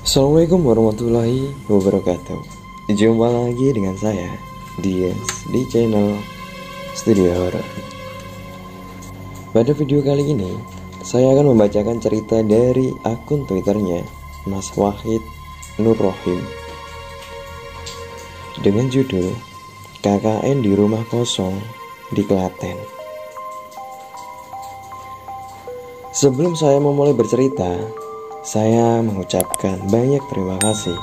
Assalamualaikum warahmatullahi wabarakatuh. Jumpa lagi dengan saya Dias di channel Studio Horror. Pada video kali ini saya akan membacakan cerita dari akun Twitternya Mas Wahid Nur Rohim dengan judul KKN di Rumah Kosong di Klaten. Sebelum saya memulai bercerita, saya mengucapkan banyak terima kasih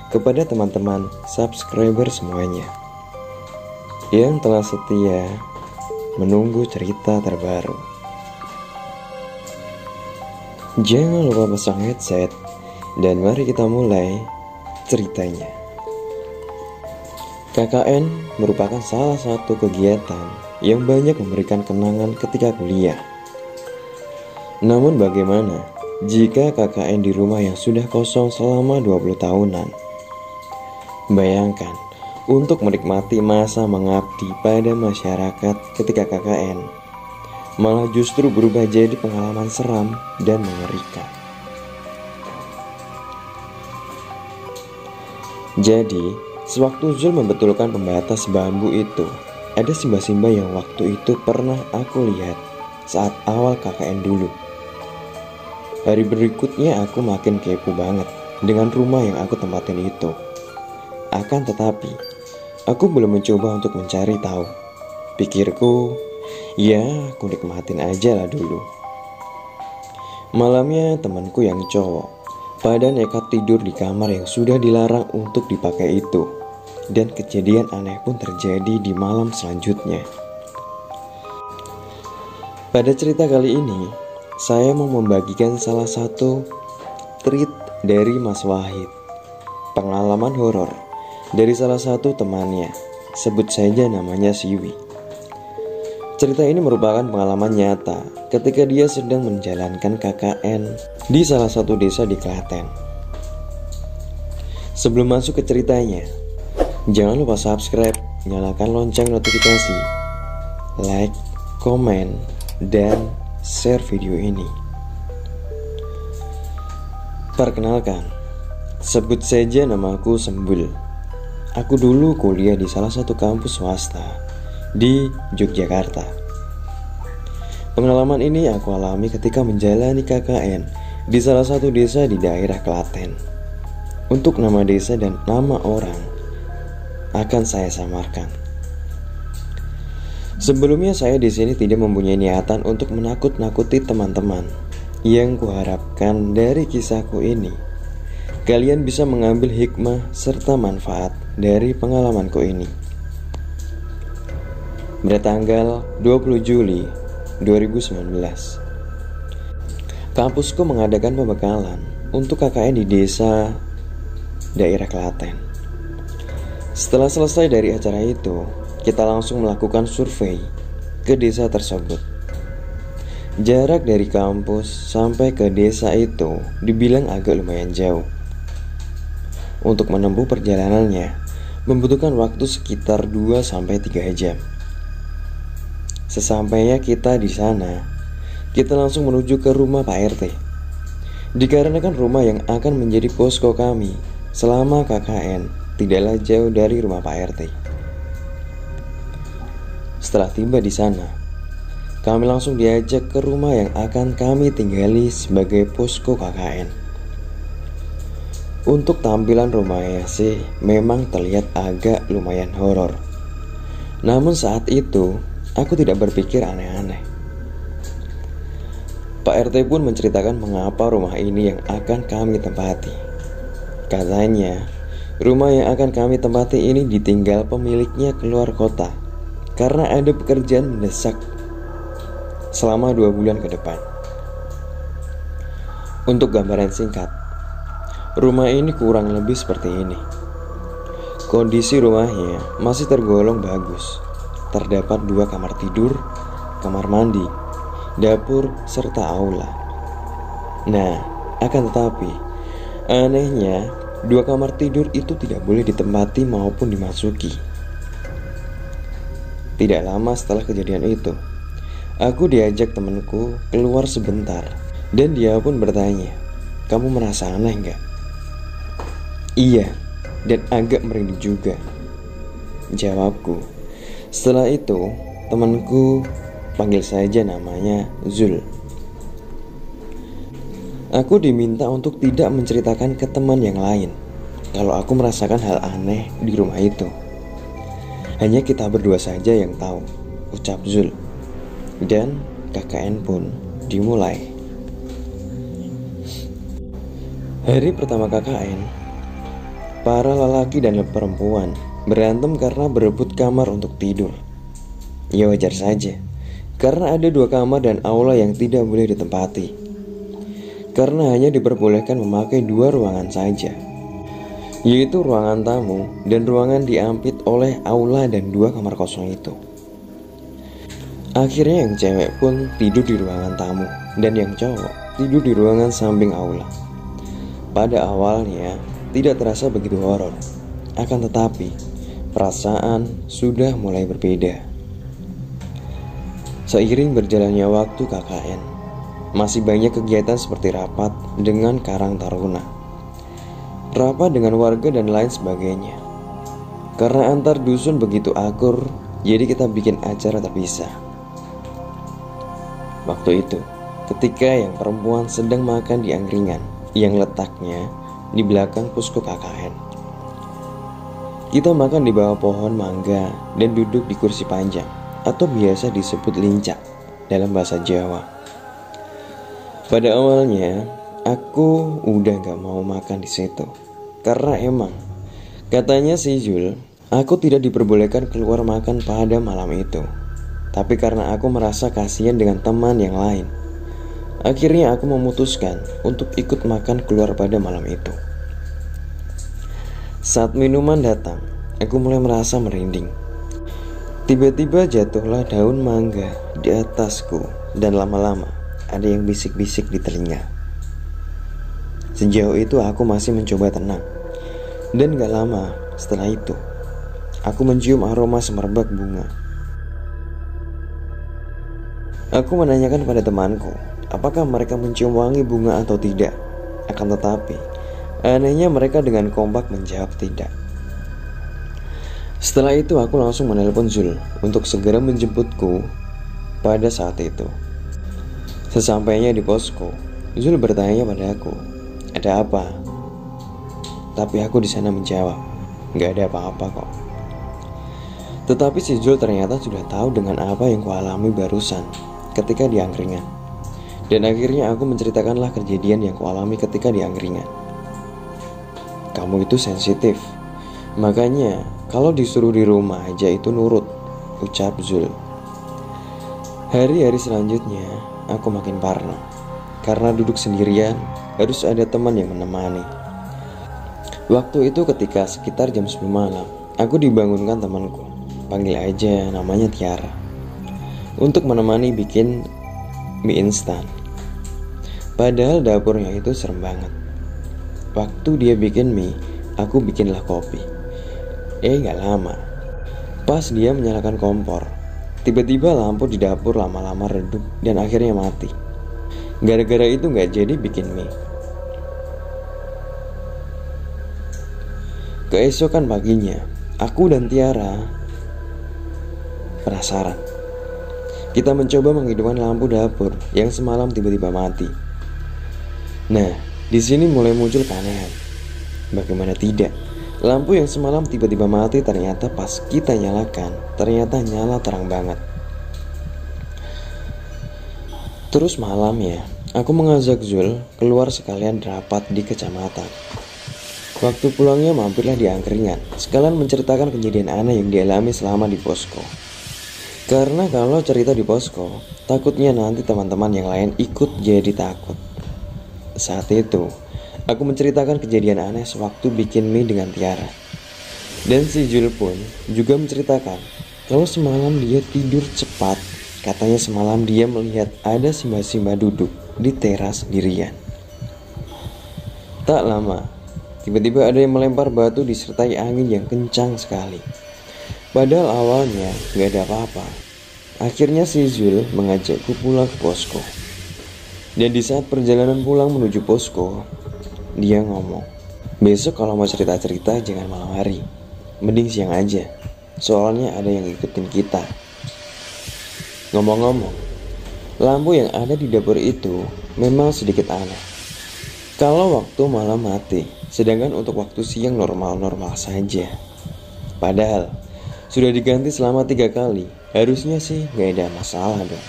kepada teman-teman subscriber semuanya yang telah setia menunggu cerita terbaru. Jangan lupa pasang headset dan mari kita mulai ceritanya. KKN merupakan salah satu kegiatan yang banyak memberikan kenangan ketika kuliah. Namun bagaimana jika KKN di rumah yang sudah kosong selama 20 tahunan? Bayangkan, untuk menikmati masa mengabdi pada masyarakat ketika KKN malah justru berubah jadi pengalaman seram dan mengerikan. Jadi, sewaktu Zul membetulkan pembatas bambu itu, ada simba-simba yang waktu itu pernah aku lihat saat awal KKN dulu. Hari berikutnya aku makin kepo banget dengan rumah yang aku tempatin itu. Akan tetapi, aku belum mencoba untuk mencari tahu. Pikirku, ya aku nikmatin aja lah dulu. Malamnya temanku yang cowok pada nekat tidur di kamar yang sudah dilarang untuk dipakai itu. Dan kejadian aneh pun terjadi di malam selanjutnya. Pada cerita kali ini, saya mau membagikan salah satu tweet dari Mas Wahid, pengalaman horor dari salah satu temannya, sebut saja namanya Siwi. Cerita ini merupakan pengalaman nyata ketika dia sedang menjalankan KKN di salah satu desa di Klaten. Sebelum masuk ke ceritanya, jangan lupa subscribe, nyalakan lonceng notifikasi, like, komen, dan share video ini. Perkenalkan, sebut saja namaku Sembul. Aku dulu kuliah di salah satu kampus swasta di Yogyakarta. Pengalaman ini aku alami ketika menjalani KKN di salah satu desa di daerah Klaten. Untuk nama desa dan nama orang akan saya samarkan. Sebelumnya saya di sini tidak mempunyai niatan untuk menakut-nakuti teman-teman. Yang kuharapkan dari kisahku ini, kalian bisa mengambil hikmah serta manfaat dari pengalamanku ini. Bertanggal 20 Juli 2019, kampusku mengadakan pembekalan untuk KKN di desa daerah Klaten. Setelah selesai dari acara itu, kita langsung melakukan survei ke desa tersebut. Jarak dari kampus sampai ke desa itu dibilang agak lumayan jauh. Untuk menempuh perjalanannya membutuhkan waktu sekitar 2-3 jam. Sesampainya kita di sana, kita langsung menuju ke rumah Pak RT. Dikarenakan rumah yang akan menjadi posko kami selama KKN tidaklah jauh dari rumah Pak RT. Setelah tiba di sana, kami langsung diajak ke rumah yang akan kami tinggali sebagai posko KKN. Untuk tampilan rumahnya sih memang terlihat agak lumayan horor. Namun saat itu, aku tidak berpikir aneh-aneh. Pak RT pun menceritakan mengapa rumah ini yang akan kami tempati. Katanya, rumah yang akan kami tempati ini ditinggal pemiliknya keluar kota karena ada pekerjaan mendesak selama 2 bulan ke depan. Untuk gambaran singkat, rumah ini kurang lebih seperti ini. Kondisi rumahnya masih tergolong bagus. Terdapat 2 kamar tidur, kamar mandi, dapur, serta aula. Nah, akan tetapi anehnya 2 kamar tidur itu tidak boleh ditempati maupun dimasuki. Tidak lama setelah kejadian itu, aku diajak temanku keluar sebentar dan dia pun bertanya, "Kamu merasa aneh nggak?" Iya, dan agak merinding juga, jawabku. Setelah itu, temanku, panggil saja namanya Zul. Aku diminta untuk tidak menceritakan ke teman yang lain kalau aku merasakan hal aneh di rumah itu. Hanya kita berdua saja yang tahu, ucap Zul. Dan KKN pun dimulai. Hari pertama KKN, para lelaki dan perempuan berantem karena berebut kamar untuk tidur. Ya wajar saja, karena ada 2 kamar dan aula yang tidak boleh ditempati. Karena hanya diperbolehkan memakai 2 ruangan saja, yaitu ruangan tamu dan ruangan diampit oleh aula dan 2 kamar kosong itu. Akhirnya yang cewek pun tidur di ruangan tamu dan yang cowok tidur di ruangan samping aula. Pada awalnya tidak terasa begitu horor, akan tetapi perasaan sudah mulai berbeda. Seiring berjalannya waktu KKN, masih banyak kegiatan seperti rapat dengan Karang Taruna, rapat dengan warga dan lain sebagainya. Karena antar dusun begitu akur, jadi kita bikin acara terpisah. Waktu itu, ketika yang perempuan sedang makan di angkringan yang letaknya di belakang posko KKN. Kita makan di bawah pohon mangga dan duduk di kursi panjang atau biasa disebut lincah dalam bahasa Jawa. Pada awalnya, aku udah gak mau makan di situ. Karena emang, katanya si Zul, aku tidak diperbolehkan keluar makan pada malam itu. Tapi karena aku merasa kasihan dengan teman yang lain, akhirnya aku memutuskan untuk ikut makan keluar pada malam itu. Saat minuman datang, aku mulai merasa merinding. Tiba-tiba jatuhlah daun mangga di atasku dan lama-lama ada yang bisik-bisik di telinga. Sejauh itu aku masih mencoba tenang. Dan gak lama setelah itu, aku mencium aroma semerbak bunga. Aku menanyakan pada temanku, apakah mereka mencium wangi bunga atau tidak. Akan tetapi, anehnya mereka dengan kompak menjawab tidak. Setelah itu aku langsung menelpon Zul untuk segera menjemputku pada saat itu. Sesampainya di posko, Zul bertanya pada aku, ada apa? Tapi aku di sana menjawab, gak ada apa-apa kok. Tetapi si Zul ternyata sudah tahu dengan apa yang kualami barusan ketika di angkringan. Dan akhirnya aku menceritakanlah kejadian yang kualami ketika di angkringan. Kamu itu sensitif, makanya kalau disuruh di rumah aja itu nurut, ucap Zul. Hari-hari selanjutnya, aku makin parno. Karena duduk sendirian, harus ada teman yang menemani. Waktu itu ketika sekitar jam 10 malam, aku dibangunkan temanku, panggil aja namanya Tiara, untuk menemani bikin mie instan. Padahal dapurnya itu serem banget. Waktu dia bikin mie, aku bikinlah kopi. Gak lama, pas dia menyalakan kompor, tiba-tiba lampu di dapur lama-lama redup dan akhirnya mati. Gara-gara itu gak jadi bikin mie. Keesokan paginya, aku dan Tiara penasaran. Kita mencoba menghidupkan lampu dapur yang semalam tiba-tiba mati. Nah, di sini mulai muncul keanehan. Bagaimana tidak? Lampu yang semalam tiba-tiba mati ternyata pas kita nyalakan, ternyata nyala terang banget. Terus malamnya, aku mengajak Zul keluar sekalian rapat di kecamatan. Waktu pulangnya mampirlah di angkringan, sekalian menceritakan kejadian aneh yang dialami selama di posko. Karena kalau cerita di posko, takutnya nanti teman-teman yang lain ikut jadi takut. Saat itu, aku menceritakan kejadian aneh sewaktu bikin mie dengan Tiara. Dan si Jul pun juga menceritakan kalau semalam dia tidur cepat. Katanya semalam dia melihat ada Simba-Simba duduk di teras sendirian. Tak lama, tiba-tiba ada yang melempar batu disertai angin yang kencang sekali. Padahal awalnya gak ada apa-apa. Akhirnya si Zul mengajakku pulang ke posko. Dan di saat perjalanan pulang menuju posko, dia ngomong, Besok kalau mau cerita-cerita jangan malam hari, mending siang aja. Soalnya ada yang ikutin kita. Ngomong-ngomong, lampu yang ada di dapur itu memang sedikit aneh. Kalau waktu malam mati, sedangkan untuk waktu siang normal-normal saja. Padahal sudah diganti selama 3 kali, harusnya sih gak ada masalah dong.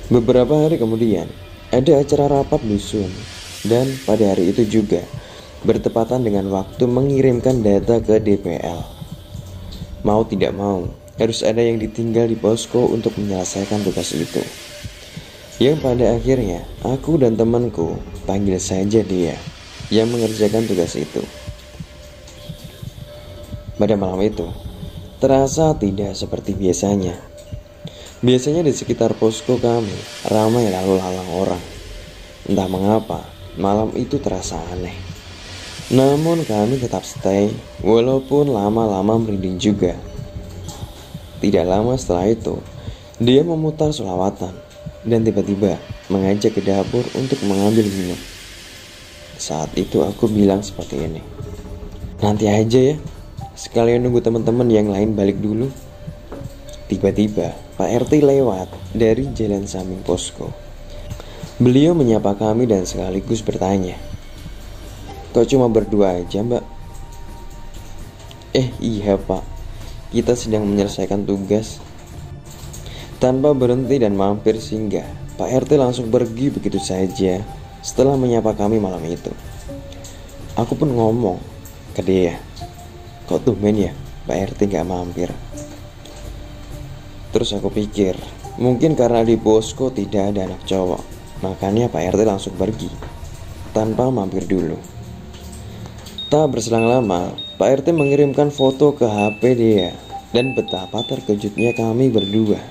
Beberapa hari kemudian, ada acara rapat dusun. Dan pada hari itu juga bertepatan dengan waktu mengirimkan data ke DPL. Mau tidak mau, harus ada yang ditinggal di posko untuk menyelesaikan tugas itu. Yang pada akhirnya, aku dan temanku, panggil saja dia, yang mengerjakan tugas itu. Pada malam itu, terasa tidak seperti biasanya. Biasanya di sekitar posko kami, ramai lalu lalang orang. Entah mengapa, malam itu terasa aneh. Namun kami tetap stay, walaupun lama-lama merinding juga. Tidak lama setelah itu, dia memutar sholawatan dan tiba-tiba mengajak ke dapur untuk mengambil minum. Saat itu aku bilang seperti ini, nanti aja ya, sekalian nunggu teman-teman yang lain balik dulu. Tiba-tiba Pak RT lewat dari jalan samping posko. Beliau menyapa kami dan sekaligus bertanya, "Kok cuma berdua aja, Mbak?" Iya Pak, kita sedang menyelesaikan tugas." Tanpa berhenti dan mampir singgah, Pak RT langsung pergi begitu saja setelah menyapa kami malam itu. Aku pun ngomong ke dia, "Kok tumben ya Pak RT gak mampir?" Terus aku pikir, mungkin karena di posko tidak ada anak cowok, makanya Pak RT langsung pergi tanpa mampir dulu. Tak berselang lama, Pak RT mengirimkan foto ke HP dia, dan betapa terkejutnya kami berdua.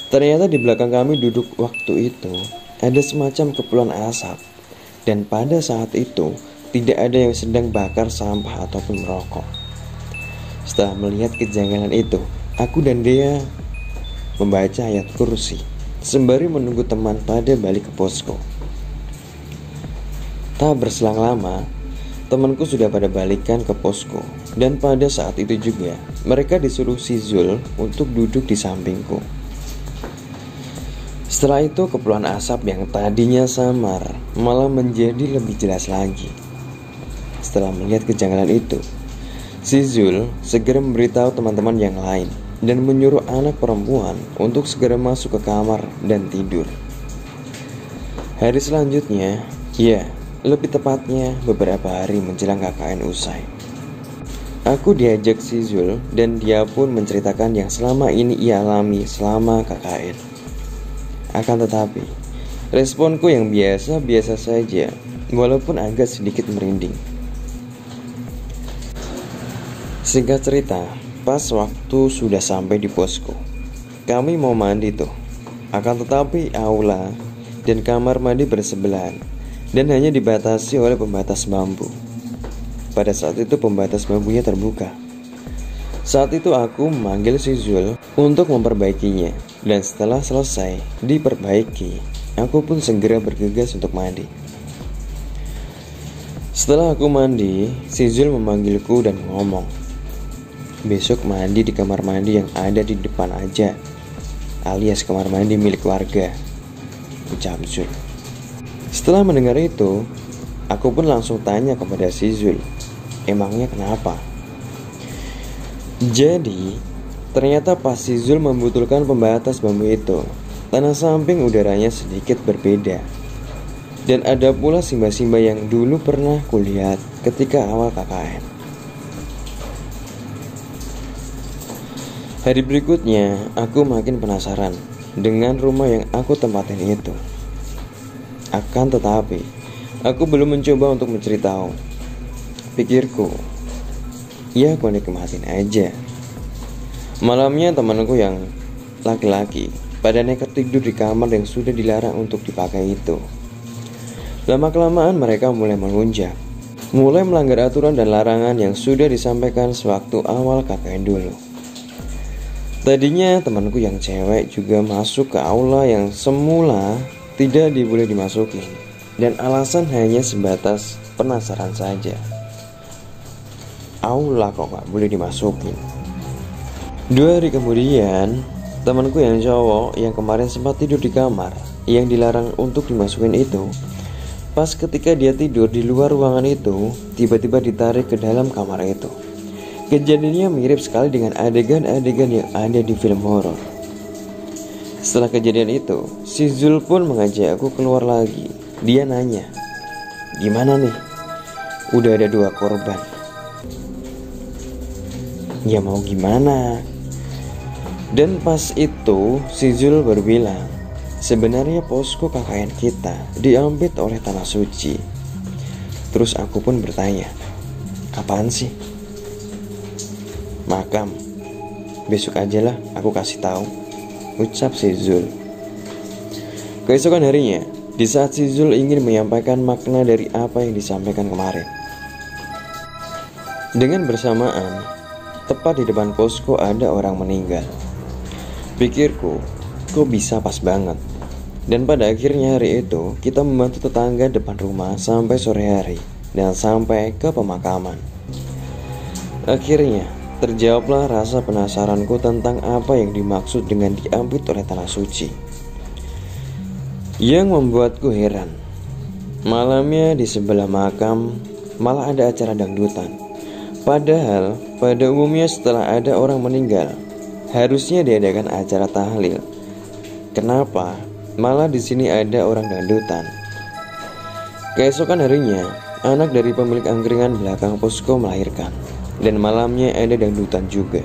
Ternyata di belakang kami duduk waktu itu ada semacam kepulan asap, dan pada saat itu tidak ada yang sedang bakar sampah ataupun merokok. Setelah melihat kejanggalan itu, aku dan dia membaca ayat kursi sembari menunggu teman pada balik ke posko. Tak berselang lama, temanku sudah pada balikan ke posko, dan pada saat itu juga mereka disuruh si Zul untuk duduk di sampingku. Setelah itu kepulan asap yang tadinya samar malah menjadi lebih jelas lagi. Setelah melihat kejanggalan itu, si Zul segera memberitahu teman-teman yang lain dan menyuruh anak perempuan untuk segera masuk ke kamar dan tidur. Hari selanjutnya, ya lebih tepatnya beberapa hari menjelang KKN usai, aku diajak si Zul dan dia pun menceritakan yang selama ini ia alami selama KKN. Akan tetapi, responku yang biasa-biasa saja, walaupun agak sedikit merinding. Singkat cerita, pas waktu sudah sampai di posko, kami mau mandi tuh. Akan tetapi aula dan kamar mandi bersebelahan dan hanya dibatasi oleh pembatas bambu. Pada saat itu pembatas bambunya terbuka. Saat itu aku memanggil si Zul untuk memperbaikinya, dan setelah selesai diperbaiki, aku pun segera bergegas untuk mandi. Setelah aku mandi, si Zul memanggilku dan ngomong, "Besok mandi di kamar mandi yang ada di depan aja, alias kamar mandi milik warga," ucap Zul. Setelah mendengar itu, aku pun langsung tanya kepada si Zul, emangnya kenapa? Jadi, ternyata pas si Zul membetulkan pembatas bambu itu, tanah samping udaranya sedikit berbeda. Dan ada pula simba-simba yang dulu pernah kulihat ketika awal KKN. Hari berikutnya, aku makin penasaran dengan rumah yang aku tempatin itu. Akan tetapi, aku belum mencoba untuk menceritahu. Pikirku, ya aku nikmatin aja. Malamnya temanku yang laki-laki pada nekat tidur di kamar yang sudah dilarang untuk dipakai itu. Lama-kelamaan mereka mulai melunjak, mulai melanggar aturan dan larangan yang sudah disampaikan sewaktu awal KKN dulu. Tadinya temanku yang cewek juga masuk ke aula yang semula tidak diboleh dimasuki. dan alasan hanya sebatas penasaran saja. Aula kok gak boleh dimasukin. 2 hari kemudian, temanku yang cowok yang kemarin sempat tidur di kamar yang dilarang untuk dimasukin itu, pas ketika dia tidur di luar ruangan itu, tiba-tiba ditarik ke dalam kamar itu. Kejadiannya mirip sekali dengan adegan-adegan yang ada di film horor. Setelah kejadian itu, si Zul pun mengajak aku keluar lagi. Dia nanya, "Gimana nih? Udah ada 2 korban." Ya mau gimana? Dan pas itu si Zul berbilang, sebenarnya posko KKN kita diambil oleh tanah suci. Terus aku pun bertanya, apaan sih? Makam. Besok aja lah aku kasih tahu, ucap si Zul. Keesokan harinya, di saat si Zul ingin menyampaikan makna dari apa yang disampaikan kemarin, dengan bersamaan, tepat di depan posko ada orang meninggal. Pikirku, kok bisa pas banget. Dan pada akhirnya hari itu, kita membantu tetangga depan rumah sampai sore hari dan sampai ke pemakaman. Akhirnya, terjawablah rasa penasaranku tentang apa yang dimaksud dengan diambil oleh tanah suci. Yang membuatku heran, malamnya di sebelah makam malah ada acara dangdutan. Padahal pada umumnya setelah ada orang meninggal, harusnya diadakan acara tahlil. Kenapa malah di sini ada orang dangdutan? Keesokan harinya, anak dari pemilik angkringan belakang posko melahirkan. Dan malamnya ada dangdutan juga.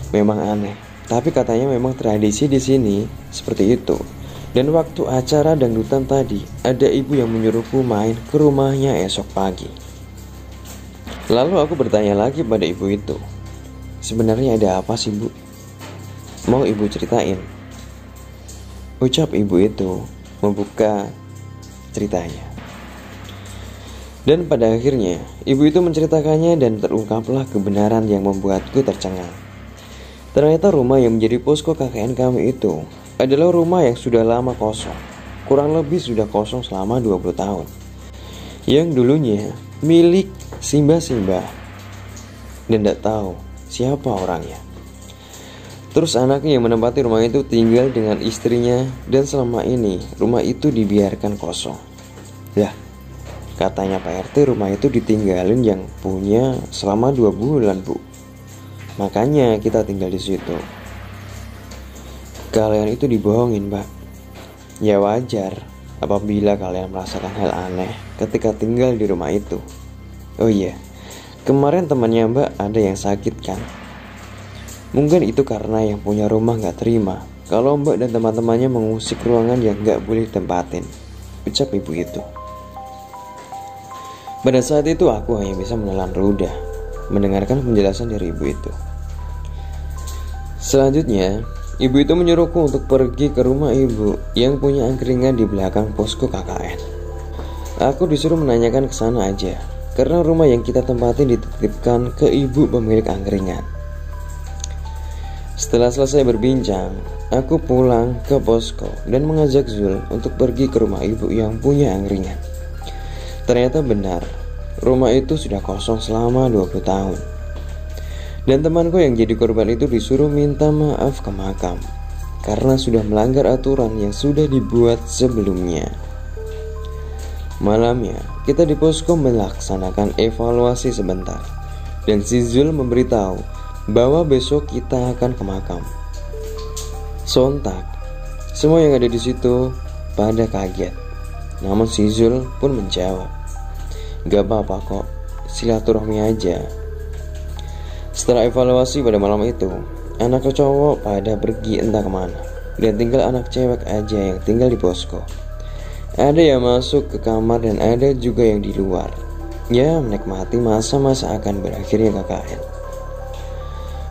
Memang aneh, tapi katanya memang tradisi di sini seperti itu. Dan waktu acara dangdutan tadi, ada ibu yang menyuruhku main ke rumahnya esok pagi. Lalu aku bertanya lagi pada ibu itu, sebenarnya ada apa sih bu? Mau ibu ceritain? Ucap ibu itu membuka ceritanya. Dan pada akhirnya, ibu itu menceritakannya dan terungkaplah kebenaran yang membuatku tercengang. Ternyata rumah yang menjadi posko KKN kami itu adalah rumah yang sudah lama kosong. Kurang lebih sudah kosong selama 20 tahun. Yang dulunya milik Simba-Simba. Dan tidak tahu siapa orangnya. Terus anaknya yang menempati rumah itu tinggal dengan istrinya. Dan selama ini rumah itu dibiarkan kosong. Lah, katanya Pak RT rumah itu ditinggalin yang punya selama 2 bulan bu. Makanya kita tinggal di situ. Kalian itu dibohongin mbak. Ya wajar apabila kalian merasakan hal aneh ketika tinggal di rumah itu. Oh iya, kemarin temannya mbak ada yang sakit kan? Mungkin itu karena yang punya rumah gak terima kalau mbak dan teman-temannya mengusik ruangan yang gak boleh ditempatin, ucap ibu itu. Pada saat itu aku hanya bisa menelan ludah mendengarkan penjelasan dari ibu itu. Selanjutnya, ibu itu menyuruhku untuk pergi ke rumah ibu yang punya angkringan di belakang posko KKN. Aku disuruh menanyakan ke sana aja, karena rumah yang kita tempatin dititipkan ke ibu pemilik angkringan. Setelah selesai berbincang, aku pulang ke posko dan mengajak Zul untuk pergi ke rumah ibu yang punya angkringan. Ternyata benar, rumah itu sudah kosong selama 20 tahun. Dan temanku yang jadi korban itu disuruh minta maaf ke makam karena sudah melanggar aturan yang sudah dibuat sebelumnya. Malamnya, kita di posko melaksanakan evaluasi sebentar. Dan si Zul memberitahu bahwa besok kita akan ke makam. Sontak, semua yang ada di situ pada kaget. Namun si Zul pun menjawab, "Gak apa-apa kok, silaturahmi aja." Setelah evaluasi pada malam itu, anak cowok pada pergi entah kemana, dan tinggal anak cewek aja yang tinggal di posko. Ada yang masuk ke kamar dan ada juga yang di luar. Ya, menikmati masa-masa akan berakhirnya KKN.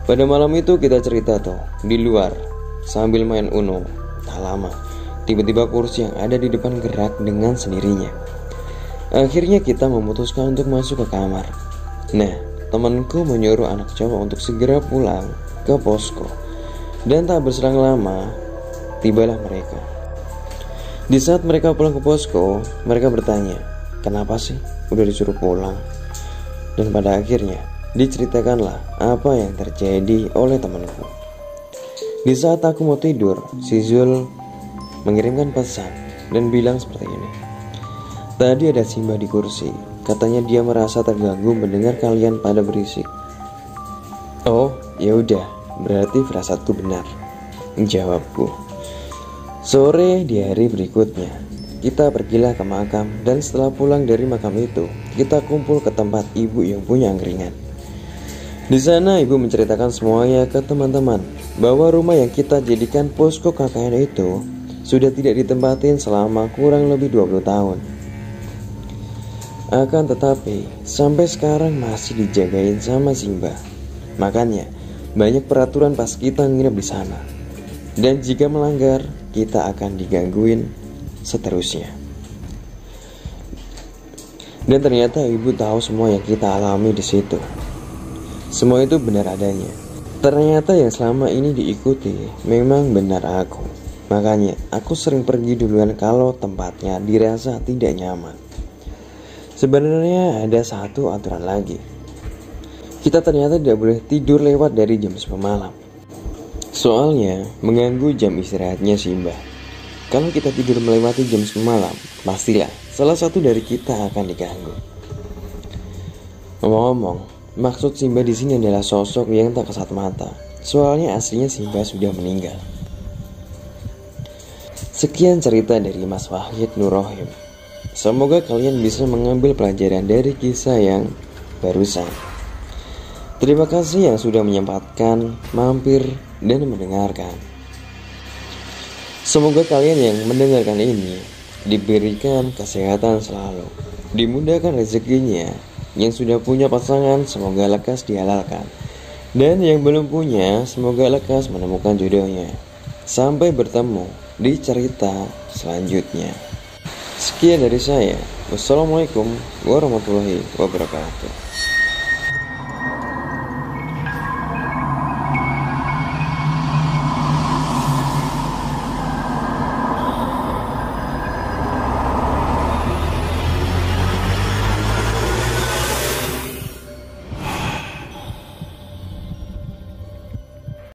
Pada malam itu kita cerita tuh di luar sambil main Uno. Tak lama, tiba-tiba kursi yang ada di depan gerak dengan sendirinya. Akhirnya kita memutuskan untuk masuk ke kamar. Nah, temanku menyuruh anak cowok untuk segera pulang ke posko. Dan tak berselang lama, tibalah mereka. Di saat mereka pulang ke posko, mereka bertanya, kenapa sih udah disuruh pulang? Dan pada akhirnya diceritakanlah apa yang terjadi oleh temanku. Di saat aku mau tidur, si Zul mengirimkan pesan dan bilang seperti ini. Tadi ada Simba di kursi. Katanya dia merasa terganggu mendengar kalian pada berisik. Oh, ya udah, berarti firasatku benar, jawabku. Sore di hari berikutnya, kita pergilah ke makam dan setelah pulang dari makam itu, kita kumpul ke tempat ibu yang punya angkringan. Di sana ibu menceritakan semuanya ke teman-teman bahwa rumah yang kita jadikan posko KKN itu sudah tidak ditempatin selama kurang lebih 20 tahun. Akan tetapi, sampai sekarang masih dijagain sama Simba. Makanya, banyak peraturan pas kita nginep di sana. Dan jika melanggar, kita akan digangguin seterusnya. Dan ternyata ibu tahu semua yang kita alami di situ. Semua itu benar adanya. Ternyata yang selama ini diikuti memang benar aku. Makanya aku sering pergi duluan kalau tempatnya dirasa tidak nyaman. Sebenarnya ada satu aturan lagi. Kita ternyata tidak boleh tidur lewat dari jam 10 malam. Soalnya mengganggu jam istirahatnya Simba. Kalau kita tidur melewati jam 10 malam, pastilah salah satu dari kita akan diganggu. Ngomong-ngomong, maksud Simba di sini adalah sosok yang tak kasat mata. Soalnya aslinya Simba sudah meninggal. Sekian cerita dari Mas Wahid Nur Rohim. Semoga kalian bisa mengambil pelajaran dari kisah yang barusan. Terima kasih yang sudah menyempatkan mampir dan mendengarkan. Semoga kalian yang mendengarkan ini diberikan kesehatan selalu, dimudahkan rezekinya. Yang sudah punya pasangan semoga lekas dihalalkan, dan yang belum punya semoga lekas menemukan jodohnya. Sampai bertemu di cerita selanjutnya. Sekian dari saya. Wassalamualaikum warahmatullahi wabarakatuh.